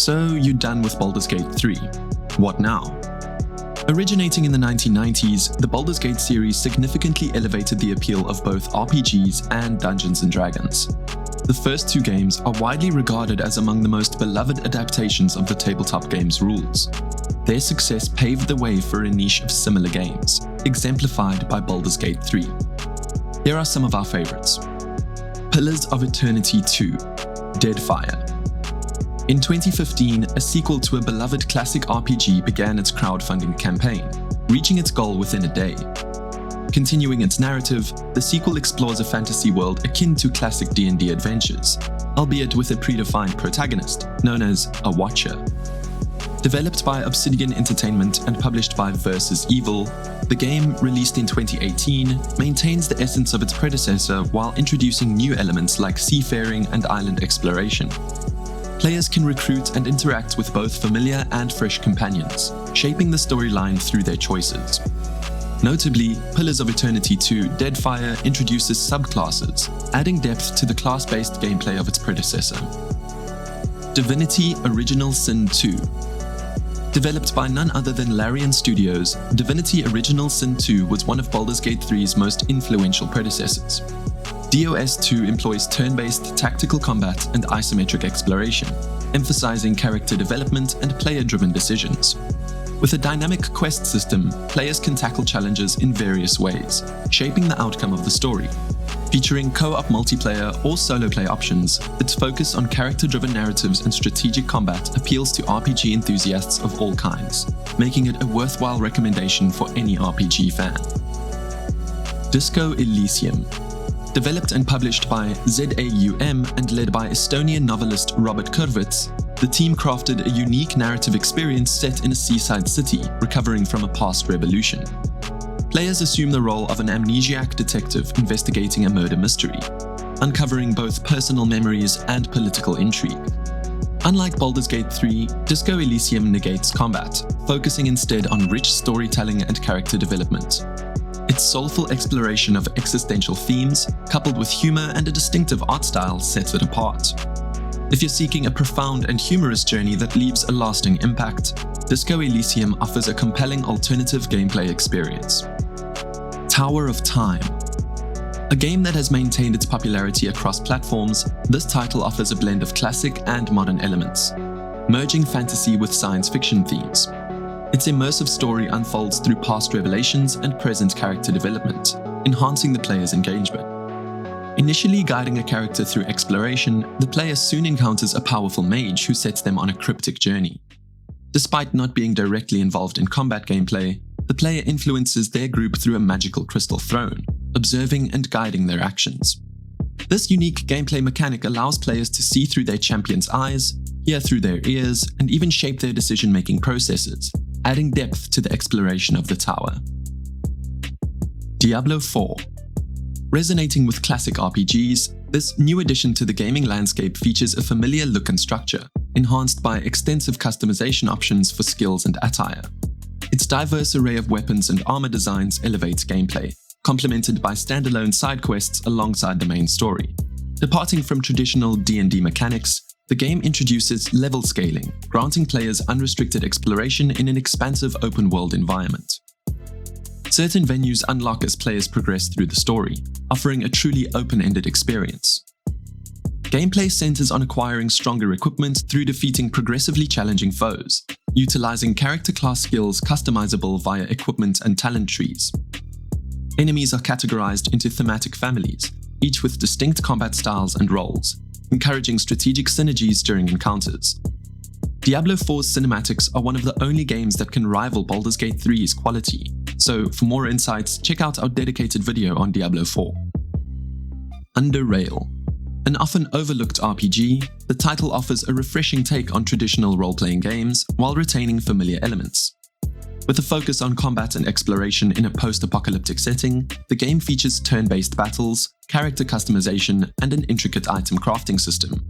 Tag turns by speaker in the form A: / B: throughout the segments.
A: So you're done with Baldur's Gate 3. What now? Originating in the 1990s, the Baldur's Gate series significantly elevated the appeal of both RPGs and Dungeons & Dragons. The first two games are widely regarded as among the most beloved adaptations of the tabletop game's rules. Their success paved the way for a niche of similar games, exemplified by Baldur's Gate 3. Here are some of our favorites. Pillars of Eternity 2, Deadfire. In 2015, a sequel to a beloved classic RPG began its crowdfunding campaign, reaching its goal within a day. Continuing its narrative, the sequel explores a fantasy world akin to classic D&D adventures, albeit with a predefined protagonist, known as a Watcher. Developed by Obsidian Entertainment and published by Versus Evil, the game, released in 2018, maintains the essence of its predecessor while introducing new elements like seafaring and island exploration. Players can recruit and interact with both familiar and fresh companions, shaping the storyline through their choices. Notably, Pillars of Eternity 2 Deadfire introduces subclasses, adding depth to the class-based gameplay of its predecessor. Divinity Original Sin 2. Developed by none other than Larian Studios, Divinity Original Sin 2 was one of Baldur's Gate 3's most influential predecessors. DOS 2 employs turn-based tactical combat and isometric exploration, emphasizing character development and player-driven decisions. With a dynamic quest system, players can tackle challenges in various ways, shaping the outcome of the story. Featuring co-op multiplayer or solo play options, its focus on character-driven narratives and strategic combat appeals to RPG enthusiasts of all kinds, making it a worthwhile recommendation for any RPG fan. Disco Elysium. Developed and published by ZAUM and led by Estonian novelist Robert Kurvits, the team crafted a unique narrative experience set in a seaside city recovering from a past revolution. Players assume the role of an amnesiac detective investigating a murder mystery, uncovering both personal memories and political intrigue. Unlike Baldur's Gate 3, Disco Elysium negates combat, focusing instead on rich storytelling and character development. Its soulful exploration of existential themes, coupled with humor and a distinctive art style, sets it apart. If you're seeking a profound and humorous journey that leaves a lasting impact, Disco Elysium offers a compelling alternative gameplay experience. Tower of Time. A game that has maintained its popularity across platforms, this title offers a blend of classic and modern elements, merging fantasy with science fiction themes. Its immersive story unfolds through past revelations and present character development, enhancing the player's engagement. Initially guiding a character through exploration, the player soon encounters a powerful mage who sets them on a cryptic journey. Despite not being directly involved in combat gameplay, the player influences their group through a magical crystal throne, observing and guiding their actions. This unique gameplay mechanic allows players to see through their champion's eyes, hear through their ears, and even shape their decision-making processes, adding depth to the exploration of the tower. Diablo 4. Resonating with classic RPGs, this new addition to the gaming landscape features a familiar look and structure, enhanced by extensive customization options for skills and attire. Its diverse array of weapons and armor designs elevates gameplay, complemented by standalone side quests alongside the main story. Departing from traditional D&D mechanics, the game introduces level scaling, granting players unrestricted exploration in an expansive open-world environment. Certain venues unlock as players progress through the story, offering a truly open-ended experience. Gameplay centers on acquiring stronger equipment through defeating progressively challenging foes, utilizing character class skills customizable via equipment and talent trees. Enemies are categorized into thematic families, each with distinct combat styles and roles, encouraging strategic synergies during encounters. Diablo 4's cinematics are one of the only games that can rival Baldur's Gate 3's quality, so for more insights, check out our dedicated video on Diablo 4. UnderRail. An often overlooked RPG, the title offers a refreshing take on traditional role-playing games while retaining familiar elements. With a focus on combat and exploration in a post-apocalyptic setting, the game features turn-based battles, character customization, and an intricate item crafting system.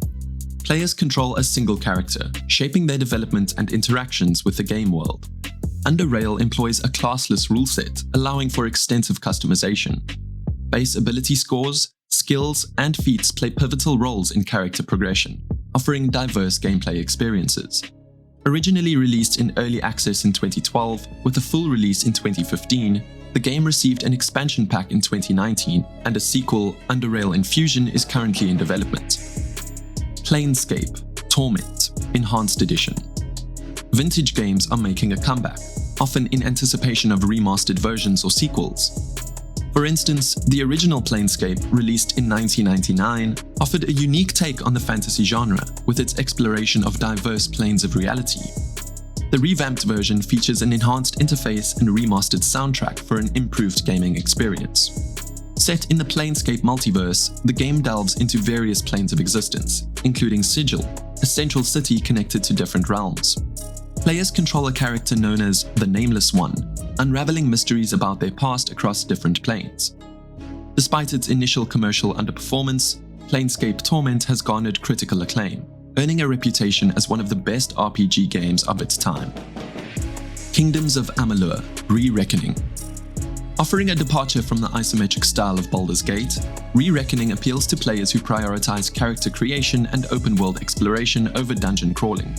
A: Players control a single character, shaping their development and interactions with the game world. UnderRail employs a classless rule set, allowing for extensive customization. Base ability scores, skills, and feats play pivotal roles in character progression, offering diverse gameplay experiences. Originally released in early access in 2012, with a full release in 2015, the game received an expansion pack in 2019, and a sequel, UnderRail Infusion, is currently in development. PlaneScape, Torment, Enhanced Edition. Vintage games are making a comeback, often in anticipation of remastered versions or sequels. For instance, the original PlaneScape, released in 1999, offered a unique take on the fantasy genre with its exploration of diverse planes of reality. The revamped version features an enhanced interface and remastered soundtrack for an improved gaming experience. Set in the PlaneScape multiverse, the game delves into various planes of existence, including Sigil, a central city connected to different realms. Players control a character known as the Nameless One, unraveling mysteries about their past across different planes. Despite its initial commercial underperformance, PlaneScape Torment has garnered critical acclaim, earning a reputation as one of the best RPG games of its time. Kingdoms of Amalur: Re-Reckoning. Offering a departure from the isometric style of Baldur's Gate, Re-Reckoning appeals to players who prioritize character creation and open-world exploration over dungeon crawling.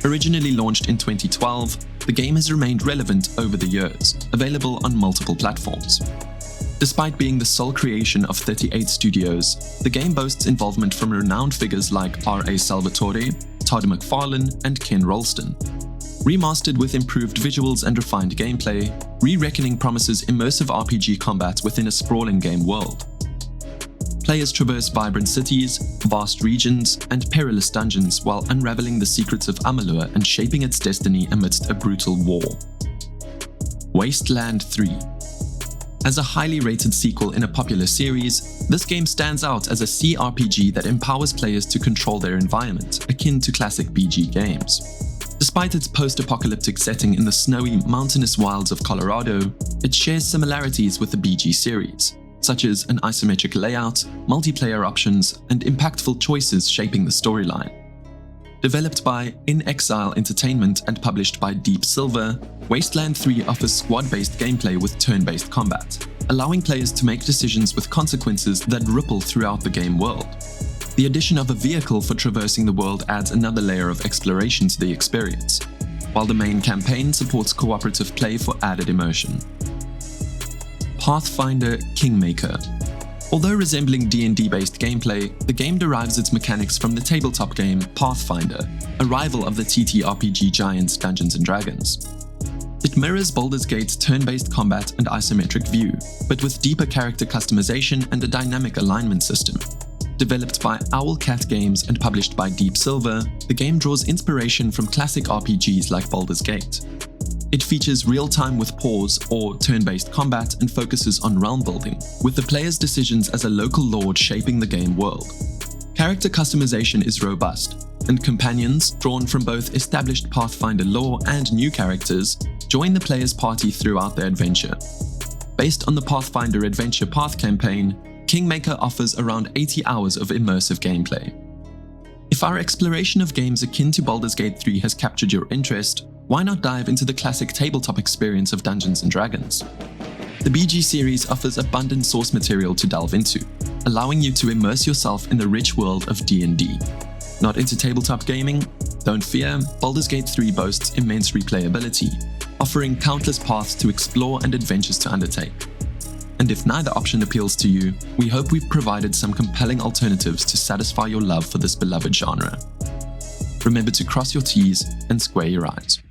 A: Originally launched in 2012, the game has remained relevant over the years, available on multiple platforms. Despite being the sole creation of 38 studios, the game boasts involvement from renowned figures like R.A. Salvatore, Todd McFarlane, and Ken Rolston. Remastered with improved visuals and refined gameplay, Re-Reckoning promises immersive RPG combat within a sprawling game world. Players traverse vibrant cities, vast regions, and perilous dungeons while unraveling the secrets of Amalur and shaping its destiny amidst a brutal war. Wasteland 3. As a highly rated sequel in a popular series, this game stands out as a CRPG that empowers players to control their environment, akin to classic BG games. Despite its post-apocalyptic setting in the snowy, mountainous wilds of Colorado, it shares similarities with the BG series, such as an isometric layout, multiplayer options, and impactful choices shaping the storyline. Developed by In Exile Entertainment and published by Deep Silver, Wasteland 3 offers squad-based gameplay with turn-based combat, allowing players to make decisions with consequences that ripple throughout the game world. The addition of a vehicle for traversing the world adds another layer of exploration to the experience, while the main campaign supports cooperative play for added immersion. Pathfinder Kingmaker. Although resembling D&D-based gameplay, the game derives its mechanics from the tabletop game Pathfinder, a rival of the TTRPG giants Dungeons & Dragons. It mirrors Baldur's Gate's turn-based combat and isometric view, but with deeper character customization and a dynamic alignment system. Developed by Owlcat Games and published by Deep Silver, the game draws inspiration from classic RPGs like Baldur's Gate. It features real-time with pause or turn-based combat and focuses on realm building, with the player's decisions as a local lord shaping the game world. Character customization is robust, and companions, drawn from both established Pathfinder lore and new characters, join the player's party throughout their adventure. Based on the Pathfinder Adventure Path campaign, Kingmaker offers around 80 hours of immersive gameplay. If our exploration of games akin to Baldur's Gate 3 has captured your interest, why not dive into the classic tabletop experience of Dungeons & Dragons? The BG series offers abundant source material to delve into, allowing you to immerse yourself in the rich world of D&D. Not into tabletop gaming? Don't fear, Baldur's Gate 3 boasts immense replayability, offering countless paths to explore and adventures to undertake. And if neither option appeals to you, we hope we've provided some compelling alternatives to satisfy your love for this beloved genre. Remember to cross your T's and square your I's.